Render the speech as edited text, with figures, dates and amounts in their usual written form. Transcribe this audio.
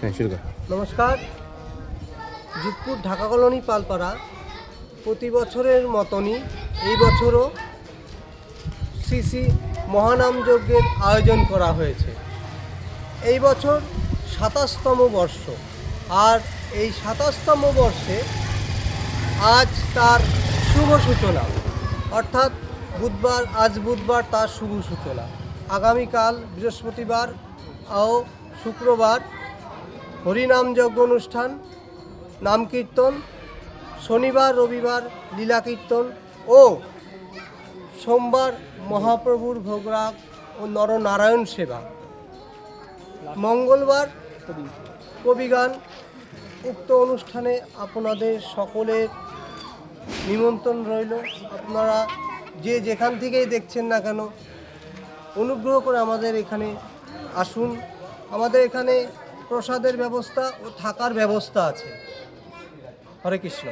হ্যাঁ, শুরু কর। নমস্কার। জিতপুর ঢাকা কলোনি পালপাড়া প্রতি বছরের মতনই এই বছরও শ্রী শ্রী মহানাম যজ্ঞের আয়োজন করা হয়েছে। এই বছর ২৭তম বর্ষ, আর এই ২৭তম বর্ষে আজ তার শুভ সূচনা, অর্থাৎ আজ বুধবার তার শুভ সূচনা। আগামীকাল বৃহস্পতিবার ও শুক্রবার হরিনাম যজ্ঞ অনুষ্ঠান, নাম কীর্তন, শনিবার রবিবার লীলা কীর্তন ও সোমবার মহাপ্রভুর ভোগরাগ ও নরনারায়ণ সেবা। মঙ্গলবার কবিগান। উক্ত অনুষ্ঠানে আপনাদের সকলের নিমন্ত্রণ রইল। আপনারা যে যেখান থেকেই দেখছেন না কেন, অনুগ্রহ করে আমাদের এখানে আসুন। আমাদের এখানে প্রসাদের ব্যবস্থা ও থাকার ব্যবস্থা আছে। হরে কৃষ্ণ।